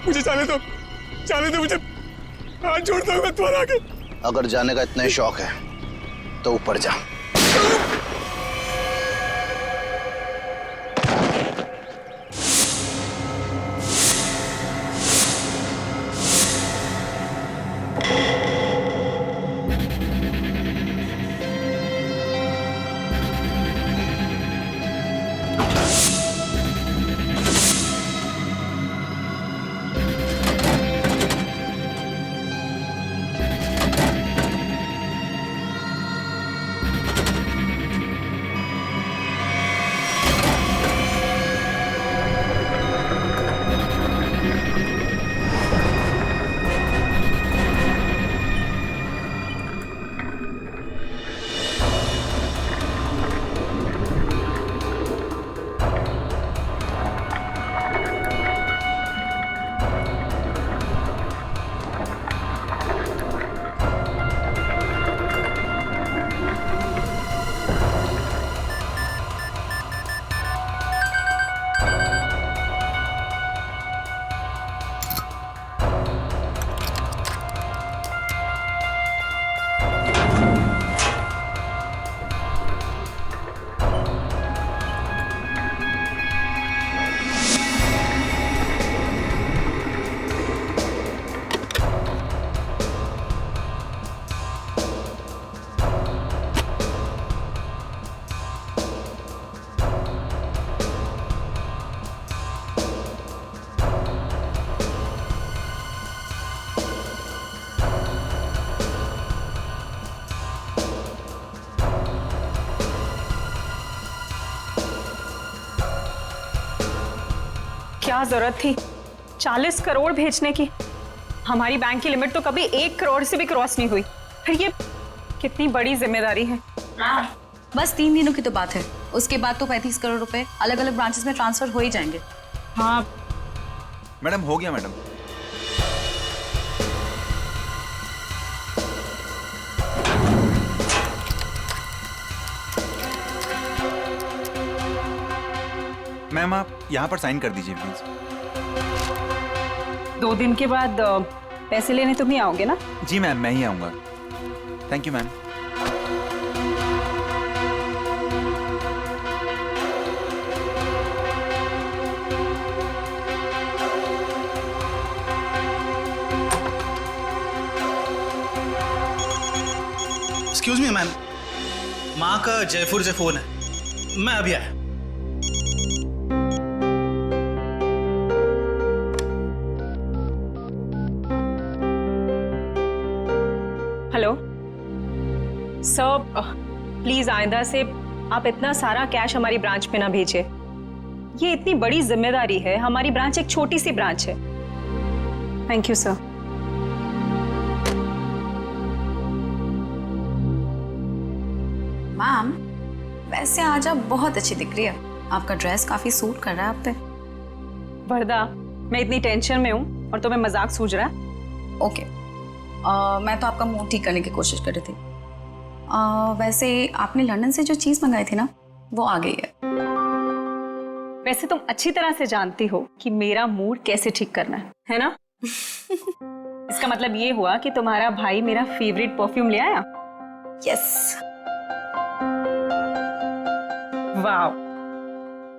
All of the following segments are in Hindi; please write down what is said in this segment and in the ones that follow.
मुझे जाने दो मुझे, हाथ जोड़ता हूँ मैं तुम्हारे आगे। अगर जाने का इतना ही शौक है तो ऊपर जा। क्या जरूरत थी 40 करोड़ भेजने की? हमारी बैंक की लिमिट तो कभी 1 करोड़ से भी क्रॉस नहीं हुई। फिर ये कितनी बड़ी जिम्मेदारी है। बस 3 दिनों की तो बात है, उसके बाद तो 35 करोड़ रुपए अलग अलग ब्रांचेस में ट्रांसफर हो ही जाएंगे। हाँ मैडम, हो गया मैडम। मैम आप यहाँ पर साइन कर दीजिए प्लीज। 2 दिन के बाद पैसे लेने तुम ही आओगे ना? जी मैम, मैं ही आऊँगा। Thank you ma'am. Excuse me ma'am, माँ का जयपुर से फोन है, मैं अभी आया। हेलो सर, प्लीज आइंदा से आप इतना सारा कैश हमारी ब्रांच पे ना भेजिए। ये इतनी बड़ी जिम्मेदारी है, हमारी ब्रांच एक छोटी सी ब्रांच है। Thank you sir. मैम, वैसे आज आप बहुत अच्छी दिख रही है, आपका ड्रेस काफी सूट कर रहा है आप पे। वरदा, मैं इतनी टेंशन में हूँ और तुम्हें मजाक सूझ रहा है? ओके, मैं तो आपका मूड ठीक करने की कोशिश कर रही थी। वैसे आपने लंदन से जो चीज मंगाई थी ना, वो आ गई है। वैसे तुम अच्छी तरह से जानती हो कि मेरा मूड कैसे ठीक करना है ना? इसका मतलब ये हुआ कि तुम्हारा भाई मेरा फेवरेट परफ्यूम ले आया? यस। वाओ,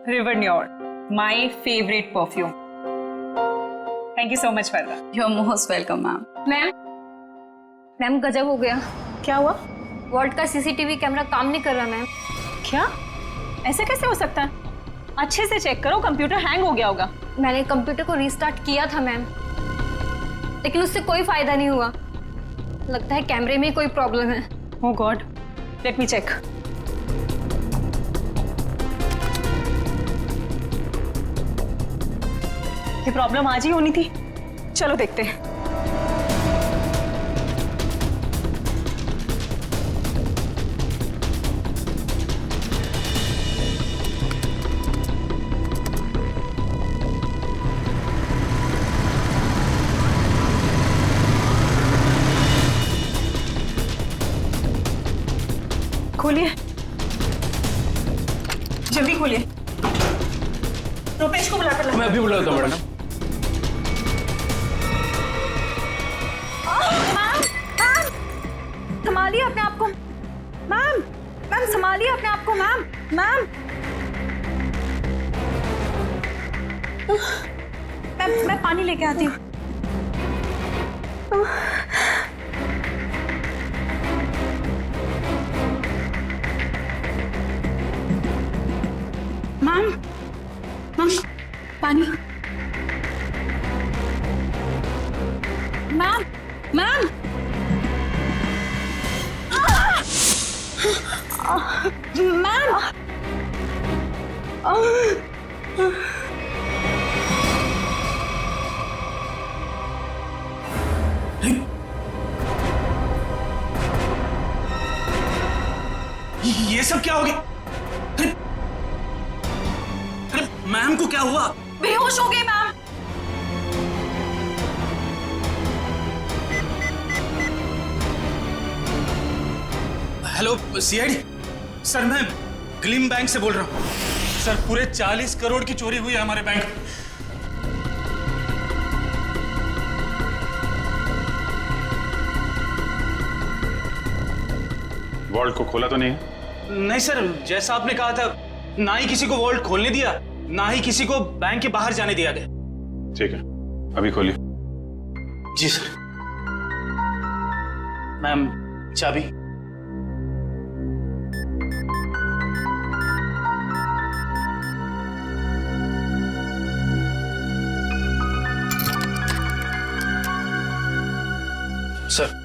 रिवर न्योर, my favourite perfume. Thank you so much Varda. You are most welcome ma'am. Ma'am गजब हो गया। क्या हुआ? वॉल्ट का सीसीटीवी कैमरा काम नहीं कर रहा मैम। क्या? ऐसे कैसे हो सकता है? अच्छे से चेक करो, कंप्यूटर हैंग हो गया होगा। मैंने कंप्यूटर को रीस्टार्ट किया था मैम, लेकिन उससे कोई फायदा नहीं हुआ। लगता है कैमरे में कोई प्रॉब्लम है। ओह गॉड, लेट मी चेक। ये प्रॉब्लम आज ही होनी थी। चलो देखते हैं। खोलिए, जल्दी खोलिए। रुपेश को बुलाकर लाओ। मैं अभी बुलाता हूँ मैडम। संभालिए अपने आप को। मैम मैम संभालिए अपने आप को। मैम मैम मैं पानी लेके आती हूँ। मैम मैम पानी। मैम मैम मैम ये सब क्या हो गया? अरे मैम को क्या हुआ? बेहोश हो गए मैम। हेलो सीआईडी सर, मैं ग्लिम बैंक से बोल रहा हूँ। सर पूरे 40 करोड़ की चोरी हुई है हमारे बैंक में। वॉल्ट को खोला तो नहीं है? नहीं सर, जैसा आपने कहा था, ना ही किसी को वॉल्ट खोलने दिया, ना ही किसी को बैंक के बाहर जाने दिया गया। ठीक है, अभी खोलिए। जी सर। मैम चाबी। सर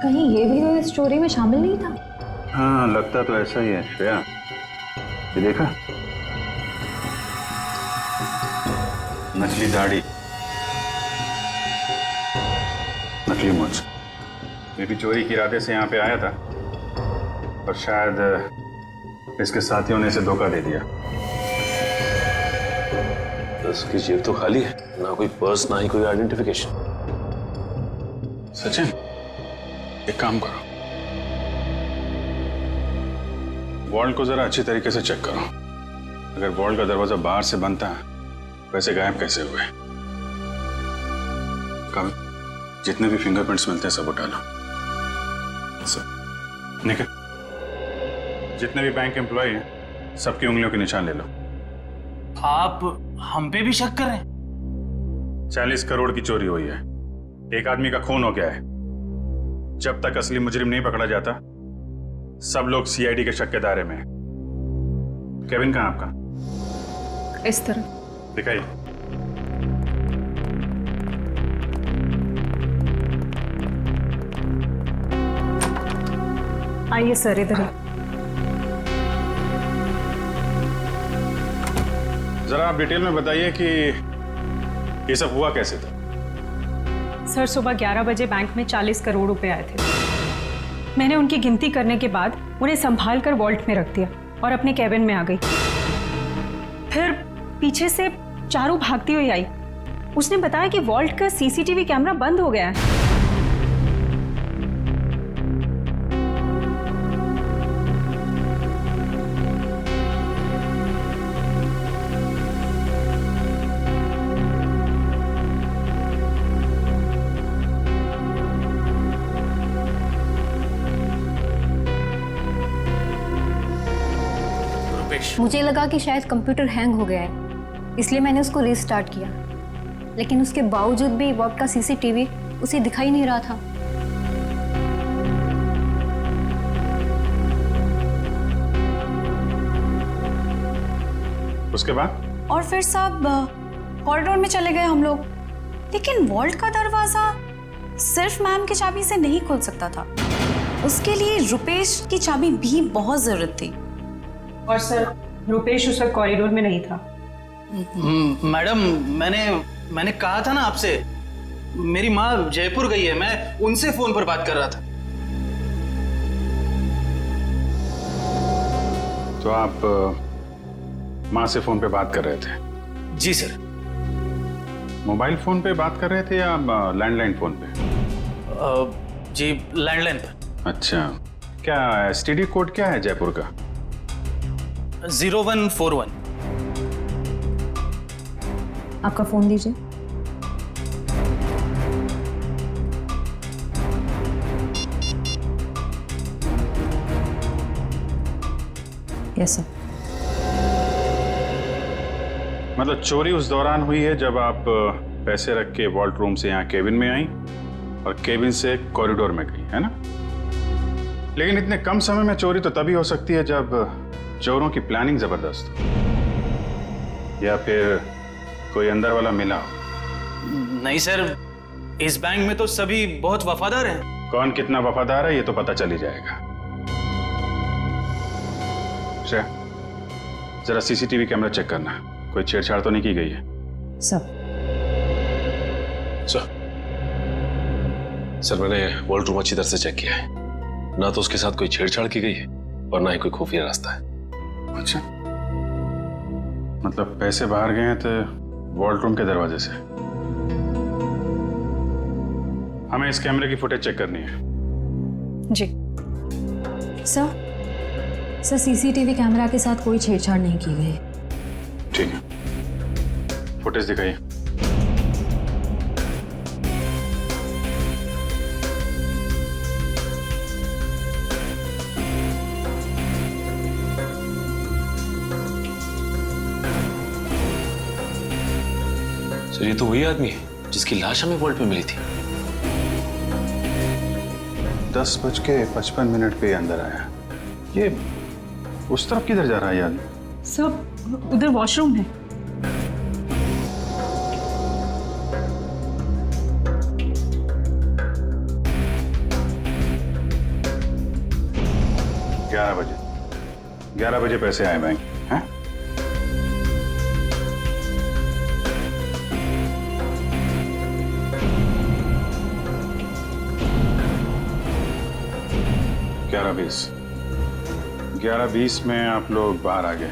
कहीं ये भी तो इस चोरी में शामिल नहीं था। हाँ, लगता तो ऐसा ही है श्रेया। ये देखा, नकली दाढ़ी, नकली मूंछ। ये भी चोरी के इरादे से यहाँ पे आया था, और शायद इसके साथियों ने इसे धोखा दे दिया। उसकी जेब तो खाली है, ना कोई पर्स, ना ही कोई आइडेंटिफिकेशन। सचिन, एक काम करो, वॉल्ट को जरा अच्छी तरीके से चेक करो। अगर वॉल्ट का दरवाजा बाहर से बंद था, वैसे गायब कैसे हुए? कब जितने भी फिंगरप्रिंट्स मिलते हैं सब उठा लो। निकल, जितने भी बैंक एम्प्लॉय हैं सबकी उंगलियों के निशान ले लो। आप हम पे भी शक कर रहे हैं? 40 करोड़ की चोरी हुई है, एक आदमी का खून हो गया है। जब तक असली मुजरिम नहीं पकड़ा जाता, सब लोग सीआईडी के शक के दायरे में हैं। केविन कहाँ आपका? इस तरह दिखाइए। आइए सर, इधर। जरा आप डिटेल में बताइए कि ये सब हुआ कैसे था? सर, सुबह 11 बजे बैंक में 40 करोड़ रुपए आए थे। मैंने उनकी गिनती करने के बाद उन्हें संभाल कर वॉल्ट में रख दिया और अपने कैबिन में आ गई। फिर पीछे से चारू भागती हुई आई। उसने बताया कि वॉल्ट का सीसीटीवी कैमरा बंद हो गया है। मुझे लगा कि शायद कंप्यूटर हैंग हो गया है, इसलिए मैंने उसको रीस्टार्ट किया, लेकिन उसके बावजूद भी वॉल्ट का सीसीटीवी उसे दिखाई नहीं रहा था। उसके बाद? और फिर सब कॉरिडोर में चले गए हम लोग, लेकिन वॉल्ट का दरवाजा सिर्फ मैम की चाबी से नहीं खुल सकता था। उसके लिए रुपेश की चाबी भी बहुत जरूरत थी। और सर, रुपेश उस वक्त कॉरिडोर में नहीं था। मैडम, मैंने कहा था ना आपसे मेरी माँ जयपुर गई है, मैं उनसे फोन पर बात कर रहा था। तो आप माँ से फोन पे बात कर रहे थे? जी सर। मोबाइल फोन पे बात कर रहे थे या लैंडलाइन फोन पे? जी लैंडलाइन पर। अच्छा, क्या एसटीडी कोड क्या है जयपुर का? 0141। आपका फ़ोन दीजिए। Yes sir. मतलब चोरी उस दौरान हुई है जब आप पैसे रख के वॉल्ट रूम से यहाँ केबिन में आई और केबिन से कॉरिडोर में गई, है ना? लेकिन इतने कम समय में चोरी तो तभी हो सकती है जब चोरों की प्लानिंग जबरदस्त हो या फिर कोई अंदर वाला मिला हो। नहीं सर, इस बैंक में तो सभी बहुत वफादार हैं। कौन कितना वफादार है ये तो पता चल ही जाएगा। श्रेया, जरा सीसीटीवी कैमरा चेक करना, कोई छेड़छाड़ तो नहीं की गई है? सर सर मैंने वॉल्ट रूम अच्छी तरह से चेक किया है, ना तो उसके साथ कोई छेड़छाड़ की गई है और ना ही कोई खुफिया रास्ता है। अच्छा, मतलब पैसे बाहर गए हैं तो वॉल्ट रूम के दरवाजे से। हमें इस कैमरे की फुटेज चेक करनी है। जी। सर सीसीटीवी कैमरा के साथ कोई छेड़छाड़ नहीं की गई। ठीक है, फुटेज दिखाइए। सर ये तो वही आदमी है जिसकी लाश हमें वॉल्ट में मिली थी। 10:55 पे अंदर आया। ये उस तरफ किधर जा रहा है ये आदमी? सब उधर वॉशरूम है। ग्यारह बजे पैसे आए बैंक, हैं? ग्यारह बीस में आप लोग बाहर आ गए।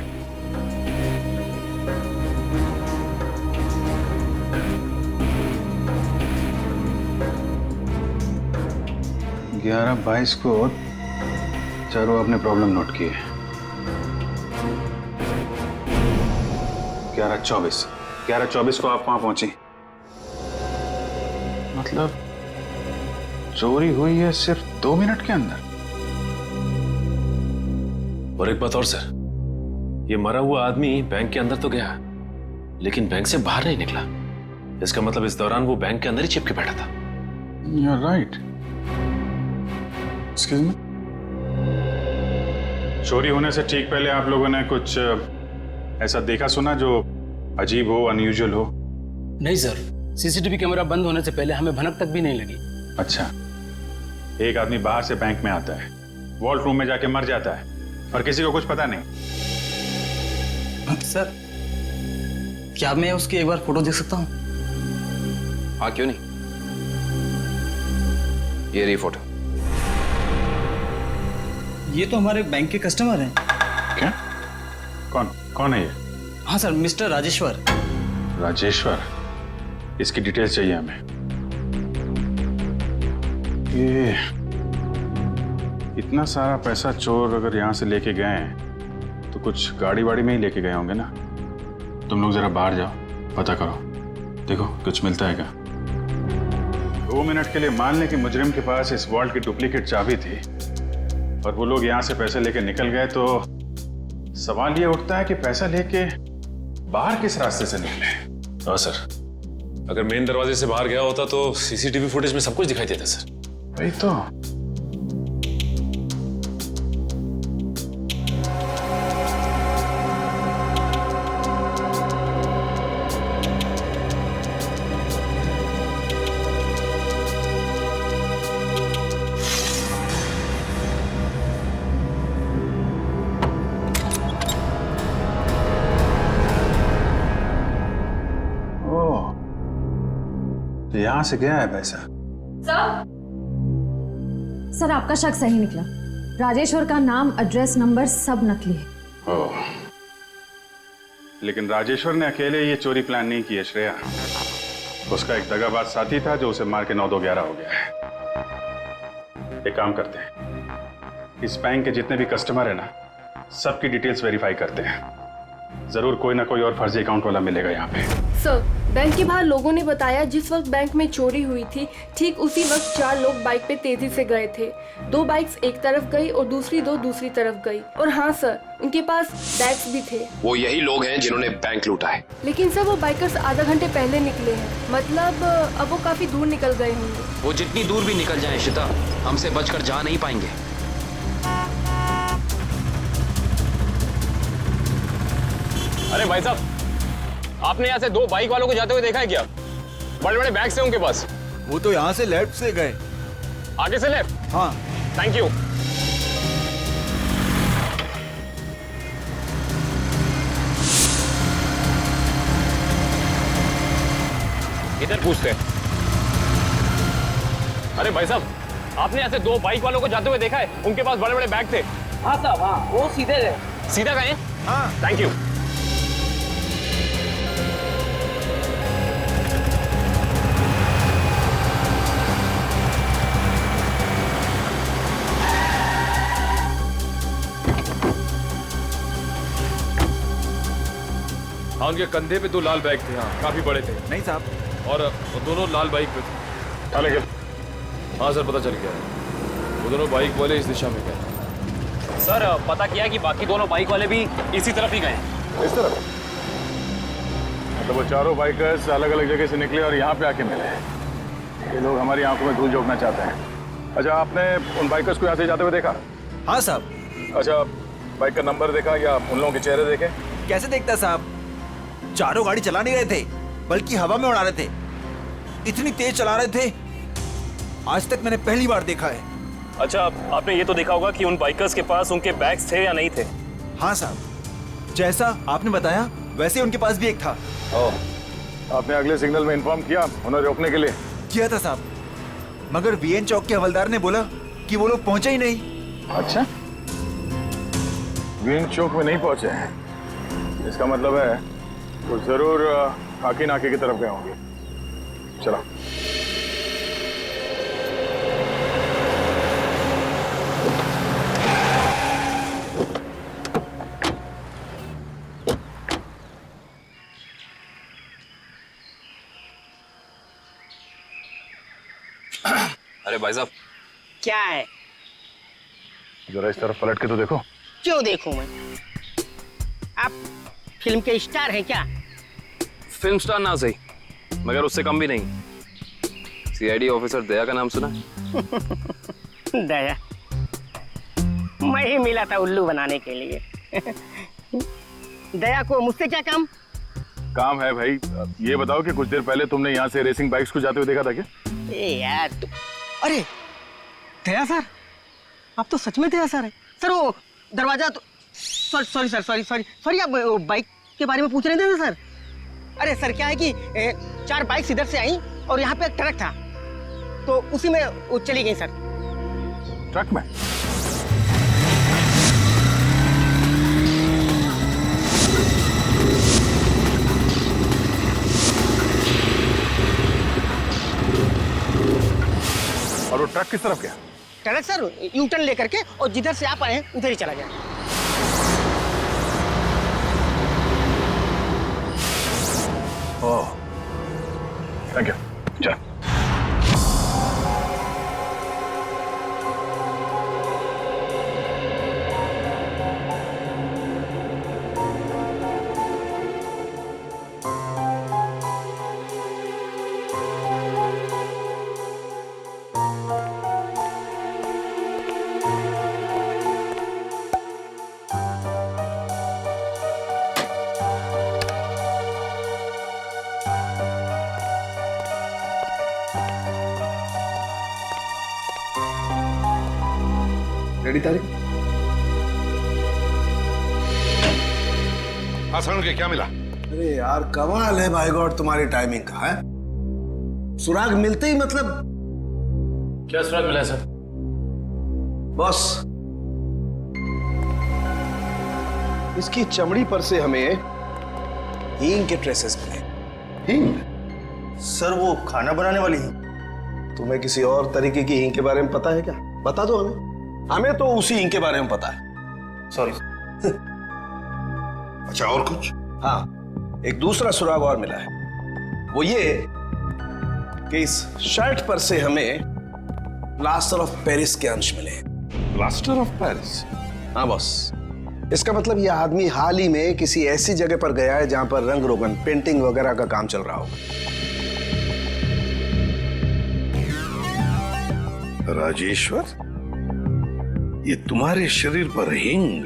ग्यारह 22 को चारों अपने प्रॉब्लम नोट किए। 11:24 को आप वहां पहुंची। मतलब चोरी हुई है सिर्फ 2 मिनट के अंदर। और एक बात और सर, ये मरा हुआ आदमी बैंक के अंदर तो गया लेकिन बैंक से बाहर नहीं निकला। इसका मतलब इस दौरान वो बैंक के अंदर ही चिपके बैठा था। You're right. Excuse me? चोरी होने से ठीक पहले आप लोगों ने कुछ ऐसा देखा सुना जो अजीब हो, अनयूजुअल हो? नहीं सर, सीसीटीवी कैमरा बंद होने से पहले हमें भनक तक भी नहीं लगी। अच्छा, एक आदमी बाहर से बैंक में आता है, वॉल्ट रूम में जाके मर जाता है और किसी को कुछ पता नहीं। सर क्या मैं उसकी एक बार फोटो देख सकता हूँ? हाँ क्यों नहीं, ये रही फोटो। ये तो हमारे बैंक के कस्टमर हैं। क्या? कौन है ये? हाँ सर, मिस्टर राजेश्वर। राजेश्वर, इसकी डिटेल्स चाहिए हमें। ये इतना सारा पैसा चोर अगर यहाँ से लेके गए हैं तो कुछ गाड़ी वाड़ी में ही लेके गए होंगे ना। तुम लोग जरा बाहर जाओ, पता करो, देखो कुछ मिलता है क्या। 2 मिनट के लिए मान लें कि मुजरिम के पास इस वॉल्ट की डुप्लीकेट चाबी थी और वो लोग यहाँ से पैसे लेके निकल गए, तो सवाल ये उठता है कि पैसा लेके बाहर किस रास्ते से निकले। हाँ सर, अगर मेन दरवाजे से बाहर गया होता तो सीसीटीवी फुटेज में सब कुछ दिखाई देता सर। वही तो। यहाँ से गया है पैसा? सर आपका शक सही निकला। राजेश्वर का नाम, एड्रेस, नंबर सब नकली है। ओह, लेकिन राजेश्वर ने अकेले ये चोरी प्लान नहीं की है श्रेया। उसका एक दगाबाज साथी था जो उसे मार के 9-2-11 हो गया है। एक काम करते हैं, इस बैंक के जितने भी कस्टमर है ना, सबकी डिटेल्स वेरीफाई करते हैं। जरूर कोई ना कोई और फर्जी अकाउंट वाला मिलेगा यहाँ पे। सर, बैंक के बाहर लोगों ने बताया जिस वक्त बैंक में चोरी हुई थी ठीक उसी वक्त 4 लोग बाइक पे तेजी से गए थे। 2 बाइक्स एक तरफ गई और दूसरी 2 दूसरी तरफ गई। और हाँ सर, उनके पास बैग्स भी थे। वो यही लोग हैं जिन्होंने बैंक लूटा है। लेकिन सर वो बाइकर्स आधा घंटे पहले निकले हैं, मतलब अब वो काफी दूर निकल गए होंगे। वो जितनी दूर भी निकल जाएं इशिता, हमसे बचकर जा नहीं पाएंगे। अरे भाई साहब, आपने यहाँ से 2 बाइक वालों को जाते हुए देखा है क्या? बड़े बड़े बैग्स हैं उनके पास। वो तो यहाँ से लेफ्ट से गए। आगे से लेफ्ट? हाँ। Thank you. इधर पूछते हैं। अरे भाई साहब, आपने यहाँ से 2 बाइक वालों को जाते हुए देखा है? उनके पास बड़े बड़े बैग थे। हाँ साहब, हाँ, वो सीधे गए। सीधा गए? हाँ। Thank you. हाँ, उनके कंधे पे 2 लाल बैग थे। हाँ, काफी बड़े थे। नहीं साहब। और वो दोनों लाल बाइक पे थे। हाँ सर, पता चल गया है। वो दोनों बाइक वाले इस दिशा में गए। सर, पता किया कि बाकी दोनों बाइक वाले भी इसी तरफ ही गए। इस तरफ? मतलब वो चारों बाइकर्स अलग अलग जगह से निकले और यहाँ पे आके मिले। ये लोग हमारी आंखों में धूल झोंकना चाहते हैं। अच्छा, आपने उन बाइकर्स को यहाँ से जाते हुए देखा? हाँ साहब। अच्छा, बाइक का नंबर देखा या उन लोगों के चेहरे देखे? कैसे देखता साहब, चारों गाड़ी चला नहीं रहे थे बल्कि हवा में उड़ा रहे थे। इतनी तेज चला रहे थे, आज तक मैंने पहली बार देखा है। अच्छा, आपने ये तो देखा होगा कि उन बाइकर्स के पास उनके बैग्स थे या नहीं थे? हाँ साहब, जैसा आपने बताया वैसे उनके पास भी एक था। ओह, आपने अगले सिग्नल में इन्फॉर्म किया उन्हें रोकने के लिए? किया था साहब, मगर वीएन चौक के हवलदार ने बोला कि वो लोग पहुंचे ही नहीं। अच्छा, वीएन चौक में नहीं पहुंचे हैं, इसका मतलब है वो जरूर खाकी नाके की तरफ गए होंगे। चलो। अरे भाई साहब, क्या है? जरा इस तरफ पलट के तो देखो। क्यों देखूं मैं? आप फिल्म के स्टार हैं क्या? फिल्म स्टार ना सही, मगर उससे कम भी नहीं। सीआईडी ऑफिसर दया का नाम सुना? दया? मैं ही मिला था उल्लू बनाने के लिए। दया को मुझसे क्या काम? काम है भाई। ये बताओ कि कुछ देर पहले तुमने यहाँ से रेसिंग बाइक्स को जाते हुए देखा था क्या? ए यार तू, अरे दया सर, आप तो सच में दया सर है। सर वो दरवाजा तो सॉरी सर, सॉरी आप बाइक के बारे में पूछ रहे थे ना सर? अरे सर क्या है कि 4 बाइक्स इधर से आई और यहाँ पे एक ट्रक था, तो उसी में वो चली गई सर। ट्रक में? और वो ट्रक किस तरफ गया? ट्रक सर यू टर्न लेकर के और जिधर से आप आए हैं उधर ही चला गया। ओह, थैंक यू। चल। रेडी तारीख? हाँ सर, के क्या मिला? अरे यार कमाल है भाई गॉड तुम्हारी टाइमिंग का है। सुराग मिलते ही मतलब। क्या सुराग मिला है सर? बॉस, इसकी चमड़ी पर से हमें हींग के ट्रेसेस मिले। हींग? सर वो खाना बनाने वाली हींग। तुम्हें किसी और तरीके की हींग के बारे में पता है क्या? बता दो हमें। हमें तो उसी हींग के बारे में पता है। सॉरी। अच्छा, और कुछ? हाँ, एक दूसरा सुराग और मिला है। वो ये कि इस शर्ट पर से हमें प्लास्टर ऑफ पेरिस के अंश मिले। Plaster of Paris? हाँ बॉस, इसका मतलब ये आदमी हाल ही में किसी ऐसी जगह पर गया है जहां पर रंग रोगन, पेंटिंग वगैरह का काम चल रहा हो। राजेश्वर, ये तुम्हारे शरीर पर हिंग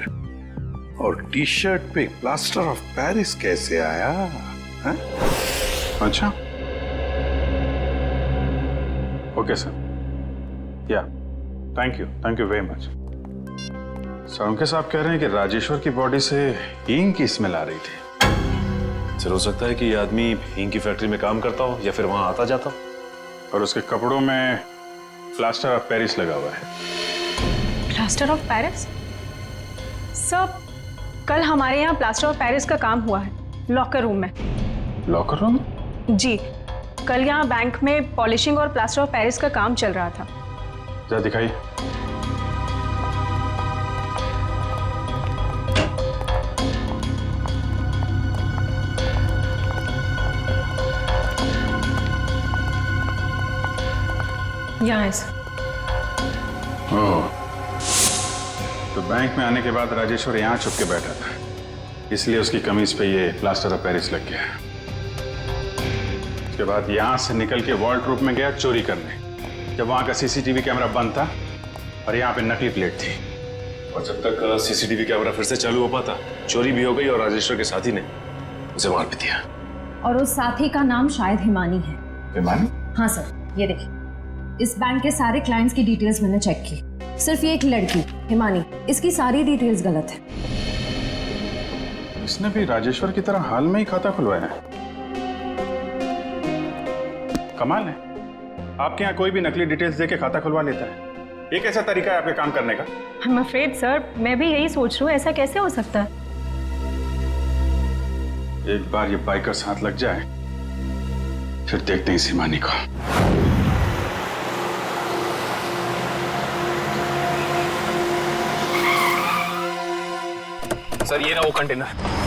और टी शर्ट पे प्लास्टर ऑफ पेरिस कैसे आया? हा? अच्छा, ओके सर, या thank you very much. Sawanke साहब कह रहे हैं कि राजेश्वर की बॉडी से हींग की स्मेल आ रही थी। सर, हो सकता है कि ये आदमी हींग की फैक्ट्री में काम करता हो या फिर वहां आता जाता हो। और उसके कपड़ों में प्लास्टर ऑफ पेरिस लगा हुआ है। Plaster of Paris? सर, कल हमारे यहाँ प्लास्टर ऑफ पेरिस का काम हुआ है, लॉकर रूम में। Locker room? जी, कल यहाँ बैंक में पॉलिशिंग और प्लास्टर ऑफ पेरिस का काम चल रहा था। जरा दिखाइए। यहाँ है सर। ओह, तो बैंक में आने के बाद राजेश्वर यहाँ छुप के बैठा था, इसलिए उसकी कमीज पे ये प्लास्टर ऑफ पेरिस लग गया। उसके बाद यहाँ से निकल के वॉल्ट रूप में गया चोरी करने, जब वहाँ का सीसीटीवी कैमरा बंद था और यहाँ पे नकली प्लेट थी। और जब तक सीसीटीवी कैमरा फिर से चालू हो पाता, चोरी भी हो गई और राजेश्वर के साथी ने उसे मार भी दिया। और उस साथी का नाम शायद हिमानी है। हिमानी? हाँ सर, ये देखिए, इस बैंक के सारे क्लाइंट्स की डिटेल्स मैंने चेक की। सिर्फ ये एक लड़की हिमानी, इसकी सारी डिटेल्स गलत है। इसने भी राजेश्वर की तरह हाल में ही खाता खुलवाया है। कमाल है, आपके यहाँ कोई भी नकली डिटेल्स देके खाता खुलवा लेता है। ये कैसा तरीका है आपके काम करने का? I'm afraid, सर, मैं भी यही सोच रही हूँ, ऐसा कैसे हो सकता है? एक बार ये बाइकर्स हाथ लग जाए, फिर देखते हैं इस हिमानी को। सर, ये ना वो कंटेनर।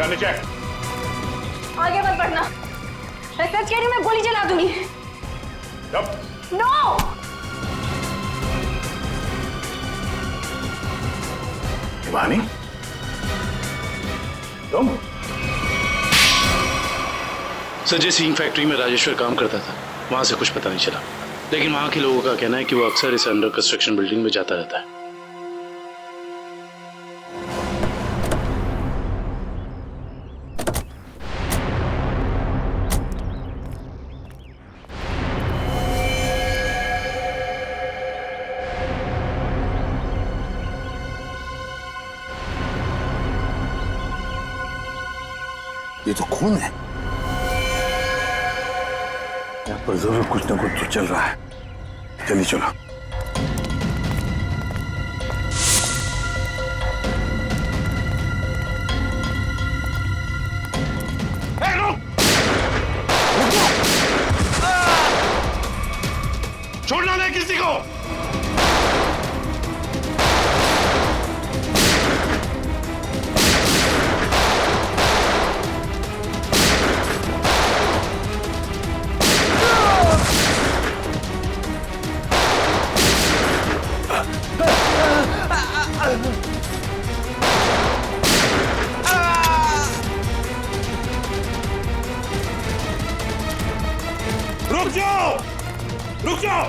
नीचे आगे मत बढ़ना, मैं सच कह रही हूँ, मैं गोली चला दूंगी। नो! हिमानी, तुम? सर, जिस हींग फैक्ट्री में राजेश्वर काम करता था, वहां से कुछ पता नहीं चला, लेकिन वहां के लोगों का कहना है कि वो अक्सर इस अंडर कंस्ट्रक्शन बिल्डिंग में जाता रहता है। ये तो खून है। यहाँ पर जरूर कुछ ना कुछ तो चल रहा है। जल्दी चलो। छोड़ना नहीं किसी को। रुक जाओ, रुक जाओ।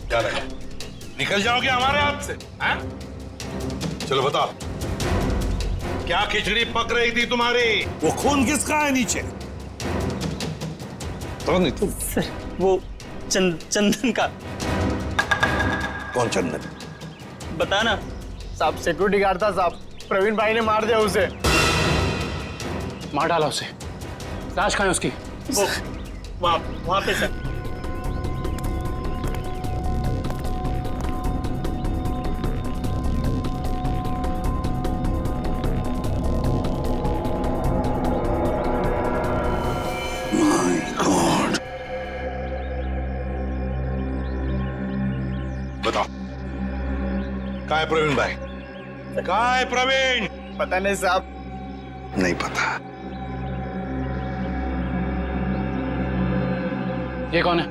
क्या लगा, निकल जाओगे हमारे हाथ से? हैं? चलो बताओ, क्या खिचड़ी पक रही थी तुम्हारी? वो खून किसका है नीचे? तो नहीं तुम? सर वो चंदन का। कौन चंदन? बताना साहब, सिक्योरिटी गार्ड था साहब, प्रवीण भाई ने मार दिया उसे। मार डाला उसे? लाश कहाँ है उसकी? वो वहां पे सर। बताओ, कहाँ है प्रवीण भाई? कहाँ है प्रवीण? पता नहीं साहब। नहीं पता। ये कौन है?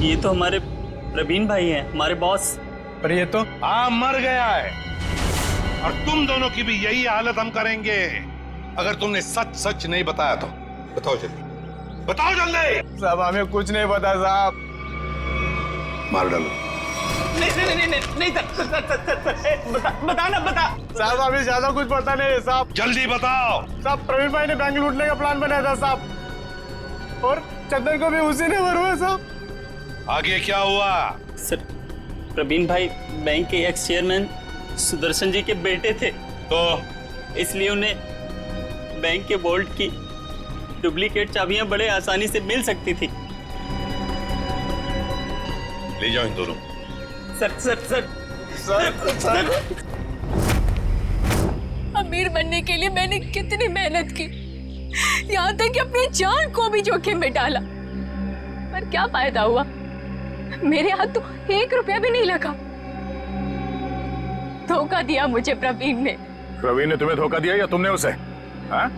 ये तो हमारे प्रवीण भाई हैं, हमारे बॉस। पर ये तो मर गया है। और तुम दोनों की भी यही हालत हम करेंगे अगर तुमने सच सच नहीं बताया तो। बताओ जल्दी, बताओ जल्दी। साहब हमें कुछ नहीं पता साहब। मार डालो। नहीं बताना बता। साहब हमें ज्यादा कुछ पता नहीं है साहब। जल्दी बताओ। साहब प्रवीण भाई ने बैंक लूटने का प्लान बनाया था साहब, और चंदन को भी उसी ने मरवाया साहब। आगे क्या हुआ? सर प्रवीण भाई बैंक के एक्स चेयरमैन सुदर्शन जी के बेटे थे, तो इसलिए उन्हें बैंक के वॉल्ट की डुप्लीकेट चाबियां बड़े आसानी से मिल सकती थी। ले जाओ इन दोनों। Sir sir sir sir sir अमीर बनने के लिए मैंने कितनी मेहनत की, यहाँ तक कि अपनी जान को भी जोखिम में डाला, पर क्या फायदा हुआ? मेरे हाथ तो 1 रुपया भी नहीं लगा। धोखा दिया मुझे प्रवीण ने। प्रवीण ने तुम्हें धोखा दिया या तुमने उसे? हाँ?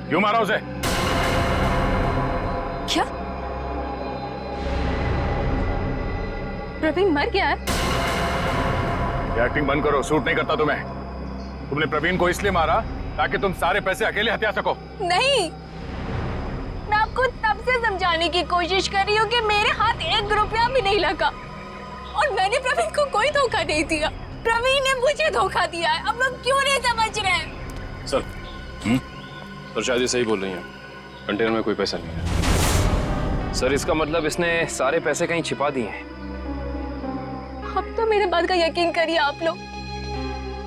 क्यों मारा उसे? क्या प्रवीण मर गया है? ये एक्टिंग बंद करो, सूट नहीं करता तुम्हें। तुमने प्रवीण को इसलिए मारा ताकि तुम सारे पैसे अकेले हथिया सको। नहीं, मैं आपको तब से समझाने की कोशिश कर रही हूँ कि मेरे हाथ 1 रुपया भी नहीं लगा और मैंने प्रवीण को कोई धोखा नहीं दिया। प्रवीण ने मुझे धोखा दिया है। अब लोग क्यों नहीं समझ रहे हैं? सर तो शायद ये सही बोल रही हैं, कंटेनर में कोई पैसा नहीं है। सर इसका मतलब इसने सारे पैसे कहीं छिपा दिए हैं। अब तो मेरे बात का यकीन करिए आप लोग,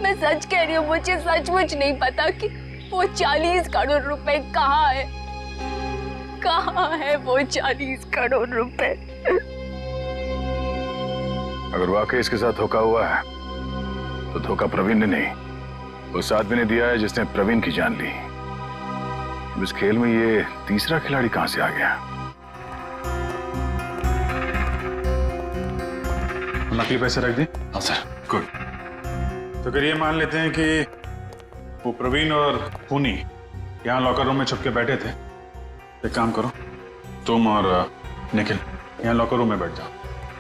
मैं सच कह रही हूँ, मुझे सचमुच नहीं पता कि वो 40 करोड़ रुपए कहाँ है। कहाँ है वो 40 करोड़ रुपए? अगर वाकई इसके साथ धोखा हुआ है तो धोखा प्रवीण ने नहीं, उस आदमी ने दिया है जिसने प्रवीण की जान ली। इस खेल में ये तीसरा खिलाड़ी कहां से आ गया? नकली पैसे रख दिए? हाँ सर। गुड। तो फिर ये मान लेते हैं कि वो प्रवीण और खूनी यहाँ लॉकर रूम में छुप के बैठे थे। एक काम करो, तुम और निखिल यहाँ लॉकर रूम में बैठ जाओ।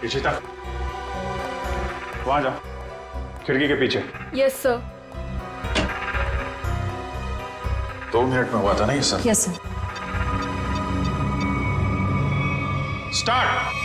इशिता वहां जाओ, खिड़की के पीछे। Yes sir. 2 मिनट में हुआ था ना ये सब? Yes sir. स्टार्ट।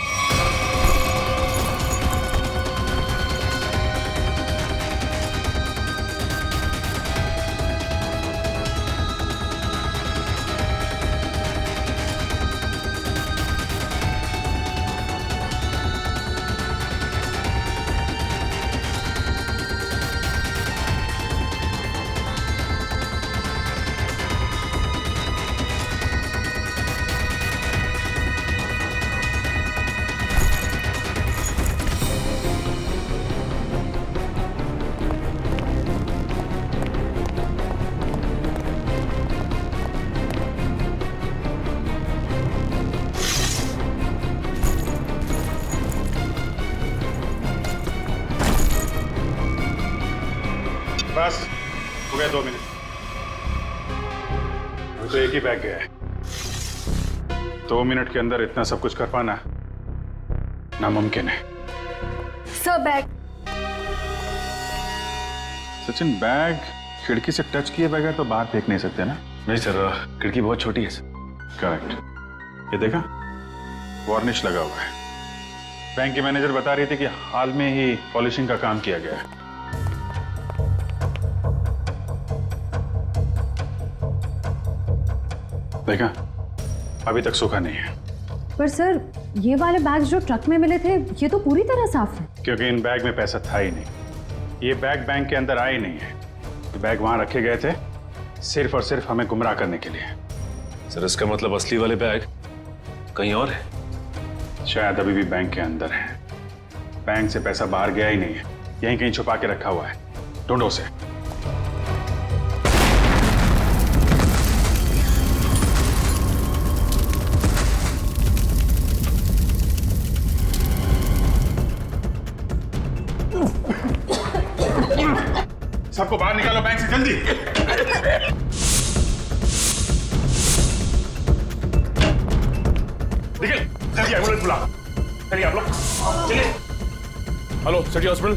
बस हो गया 2 मिनट। वो तो एक ही बैग गया है। 2 मिनट के अंदर इतना सब कुछ कर पाना नामुमकिन है। Sir bag. सचिन, बैग खिड़की से टच किए बगैर तो बाहर फेंक नहीं सकते ना? नहीं सर, खिड़की बहुत छोटी है सर। करेक्ट। ये देखा, वार्निश लगा हुआ है। बैंक की मैनेजर बता रही थी कि हाल में ही पॉलिशिंग का काम किया गया है। देखा, अभी तक सूखा नहीं है। पर सर, ये वाले बैग्स जो ट्रक में मिले थे, ये तो पूरी तरह साफ है। क्योंकि इन बैग में पैसा था ही नहीं। ये बैग बैंक के अंदर आए नहीं है। ये बैग वहां रखे गए थे सिर्फ और सिर्फ हमें गुमराह करने के लिए। सर इसका मतलब असली वाले बैग कहीं और है? शायद अभी भी बैंक के अंदर है। बैंक से पैसा बाहर गया ही नहीं है, यहीं कहीं छुपा के रखा हुआ है। ढूंढो उसे। सबको बाहर निकालो बैंक से, जल्दी। देखिए, जल्दी एम्बुलेंस बुला। चलिए आप लोग, चलिए। हेलो सिटी हॉस्पिटल,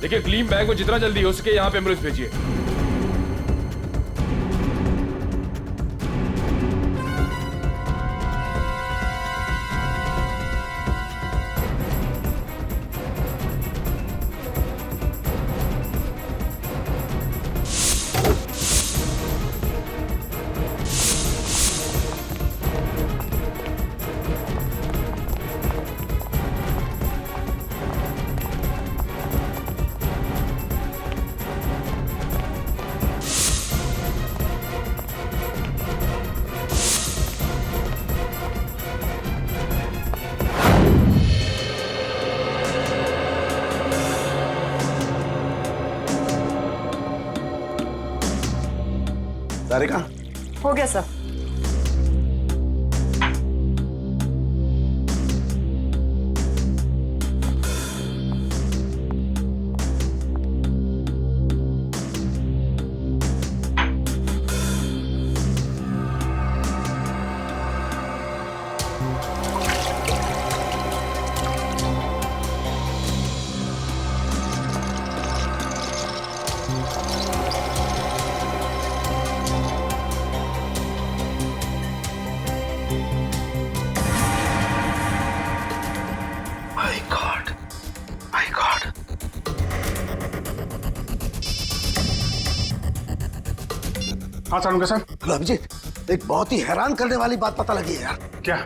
देखिए ग्लीम बैंक को जितना जल्दी हो सके यहाँ पे एम्बुलेंस भेजिए। सारिका, हो गया सर। हाँ सारुंगा सर। हेलो अभिजीत, एक बहुत ही हैरान करने वाली बात पता लगी है यार। क्या?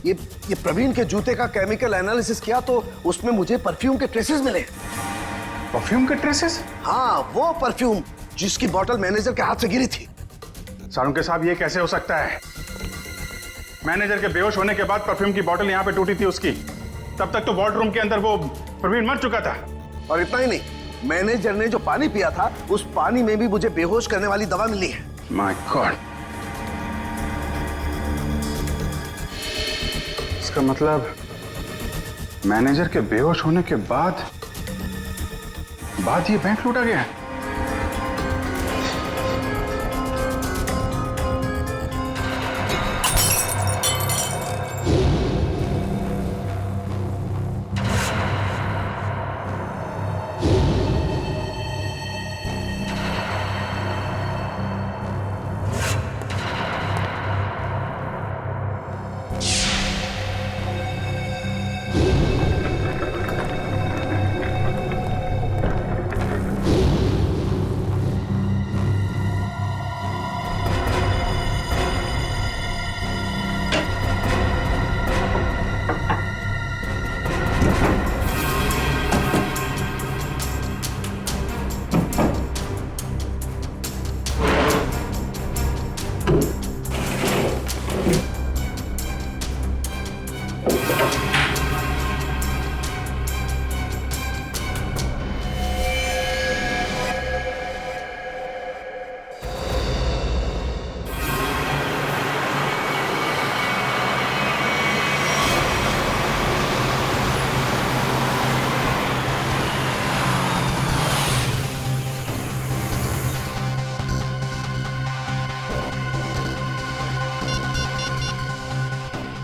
ये प्रवीण के जूते का केमिकल एनालिसिस किया तो उसमें मुझे परफ्यूम के ट्रेसेस मिले। परफ्यूम के ट्रेसेस? हाँ, वो परफ्यूम जिसकी बोतल मैनेजर के हाथ से गिरी थी। सारुंगा साहब, ये कैसे हो सकता है? मैनेजर के बेहोश होने के बाद परफ्यूम की बोतल यहाँ पे टूटी थी उसकी। तब तक तो वॉर्डरूम के अंदर वो प्रवीण मर चुका था। और इतना ही नहीं, मैनेजर ने जो पानी पिया था उस पानी में भी मुझे बेहोश करने वाली दवा मिली है। माय गॉड, इसका मतलब मैनेजर के बेहोश होने के बाद ये बैंक लूटा गया है।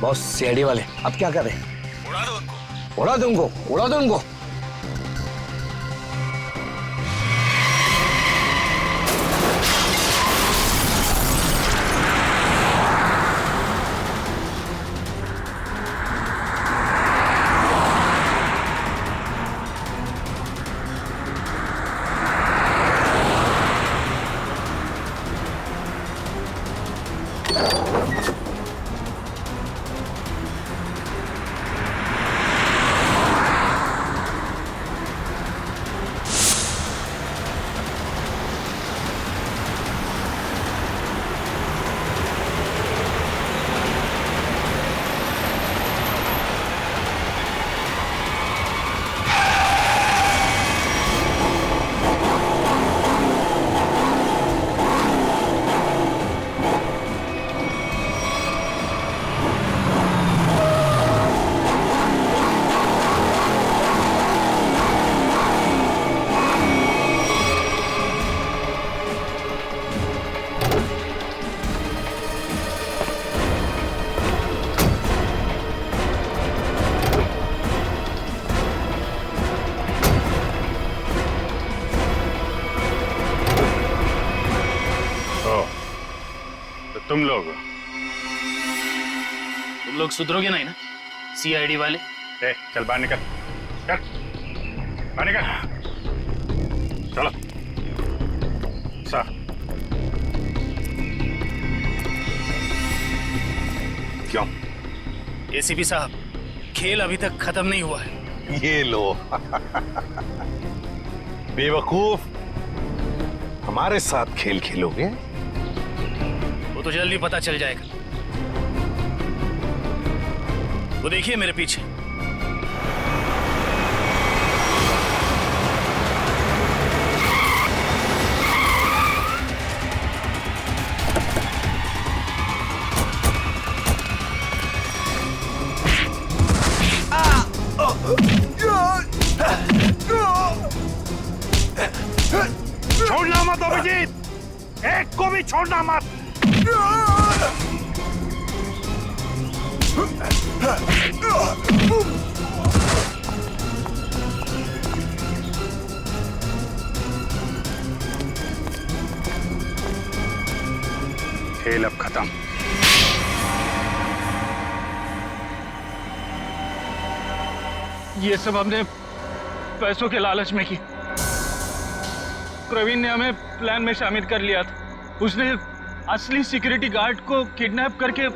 बॉस, सीआईडी वाले अब क्या कर रहे हैं? उड़ा दो उनको, उड़ा दो उनको, उड़ा दो उनको। तुम लोग सुधरोगे नहीं ना सीआईडी वाले? चल बाहर निकल, चल बाहर निकल, चलो सर। क्यों? एसीपी साहब, खेल अभी तक खत्म नहीं हुआ है। ये लो बेवकूफ, हमारे साथ खेल खेलोगे? वो तो जल्दी पता चल जाएगा। वो देखिए मेरे पीछे। छोड़ना मत अभिजीत, एक को भी छोड़ना मत। खेल अब खत्म। ये सब हमने पैसों के लालच में की। प्रवीण ने हमें प्लान में शामिल कर लिया था। उसने असली सिक्योरिटी गार्ड को किडनैप करके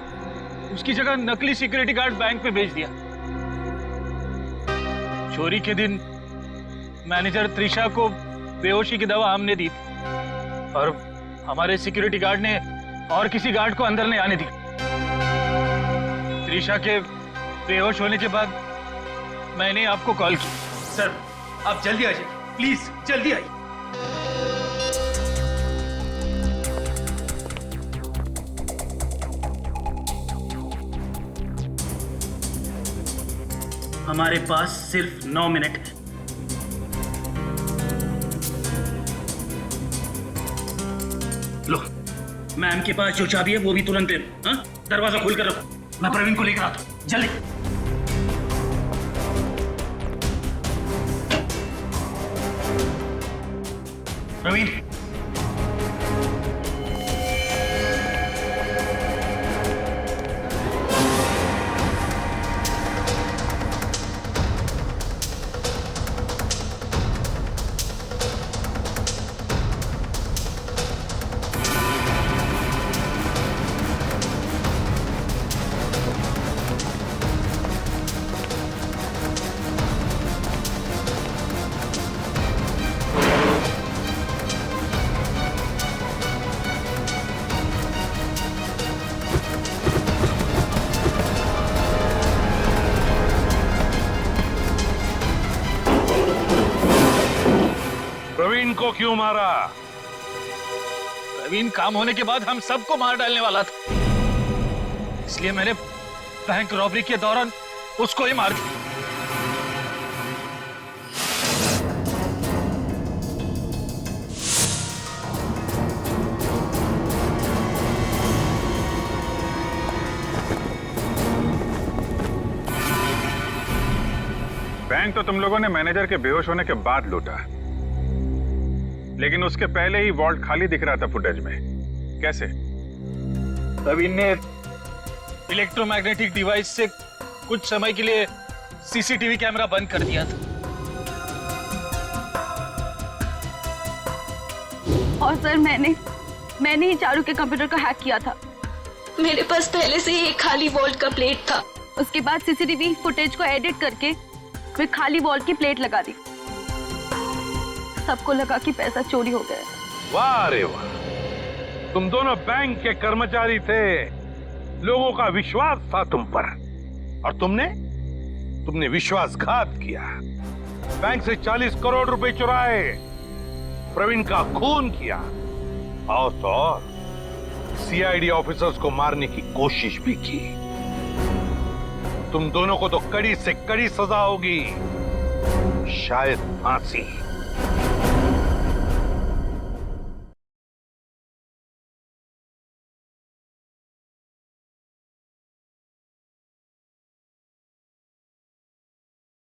उसकी जगह नकली सिक्योरिटी गार्ड बैंक में भेज दिया। चोरी के दिन मैनेजर त्रिशा को बेहोशी की दवा हमने दी थी और हमारे सिक्योरिटी गार्ड ने और किसी गार्ड को अंदर नहीं आने दी। त्रिशा के बेहोश होने के बाद मैंने आपको कॉल की। सर आप जल्दी आ जाइए, प्लीज जल्दी आइए। हमारे पास सिर्फ 9 मिनट है। लो, मैम के पास जो चाबी है वो भी तुरंत दे दो। हाँ? दरवाजा खोल कर रखो, मैं प्रवीण को लेकर आता हूं। जल्दी। प्रवीण, प्रवीण को क्यों मारा? प्रवीण काम होने के बाद हम सबको मार डालने वाला था, इसलिए मैंने बैंक रॉबरी के दौरान उसको ही मार दिया। बैंक तो तुम लोगों ने मैनेजर के बेहोश होने के बाद लूटा, लेकिन उसके पहले ही वॉल्ट खाली दिख रहा था फुटेज में। कैसे? प्रवीण ने इलेक्ट्रोमैग्नेटिक डिवाइस से कुछ समय के लिए सीसीटीवी कैमरा बंद कर दिया था। और सर मैंने ही चारू के कंप्यूटर को हैक किया था। मेरे पास पहले से ही एक खाली वॉल्ट का प्लेट था। उसके बाद सीसीटीवी फुटेज को एडिट करके फिर खाली वॉल्ट की प्लेट लगा दी। सबको लगा कि पैसा चोरी हो गया। वाह रे वाह, तुम दोनों बैंक के कर्मचारी थे, लोगों का विश्वास था तुम पर, और तुमने विश्वासघात किया। बैंक से 40 करोड़ रुपए चुराए, प्रवीण का खून किया, और तो और सीआईडी ऑफिसर्स को मारने की कोशिश भी की। तुम दोनों को तो कड़ी से कड़ी सजा होगी, शायद फांसी।